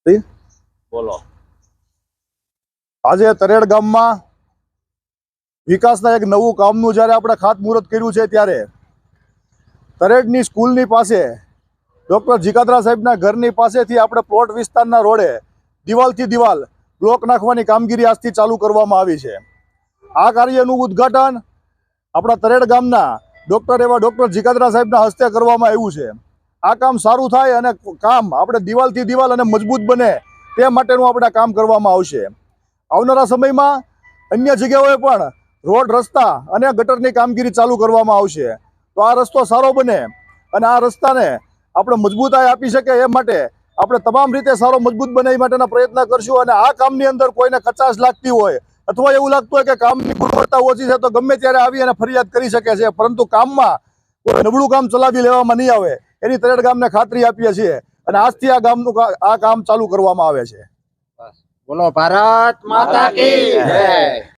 બોલો। આજે તરેડ ગામમાં વિકાસના એક નવું કામનું જ્યારે આપણે ખાતમુહૂર્ત કર્યું છે ત્યારે તરેડની સ્કૂલની પાસે ડૉક્ટર જીગાદરા સાહેબના ઘરની પાસેથી આપણે પ્લોટ વિસ્તારના રોડે દિવાલથી દિવાલ બ્લોક નાખવાની કામગીરી આજથી ચાલુ કરવામાં આવી છે। આ કાર્યનું ઉદ્ઘાટન આપણા તરેડ ગામના ડૉક્ટર જીગાદરા સાહેબના હસ્તે કરવામાં આવ્યું છે। આ કામ સારું થાય અને કામ આપણે દિવાલથી દિવાલ અને મજબૂત બને તે માટેનું આપણે કામ કરવામાં આવશે। આવનારા સમયમાં અન્ય જગ્યાઓએ પણ રોડ રસ્તા અને ગટરની કામગીરી ચાલુ કરવામાં આવશે। તો આ રસ્તો સારો બને અને આ રસ્તાને આપણે મજબૂતાઈ આપી શકે એ માટે આપણે તમામ રીતે સારો મજબૂત બને એ માટેના પ્રયત્ન કરશું। અને આ કામની અંદર કોઈને કચાશ લાગતી હોય અથવા એવું લાગતું હોય કે કામની ગુણવત્તા ઓછી છે તો ગમે ત્યારે આવી અને ફરિયાદ કરી શકે છે, પરંતુ કામમાં કોઈ નબળું કામ ચલાવી લેવામાં નહીં આવે એની તરેડ ગામને ખાતરી આપીએ છીએ અને આજથી આ કામ ચાલુ કરવામાં આવે છે। બોલો ભારત માતા કી જય।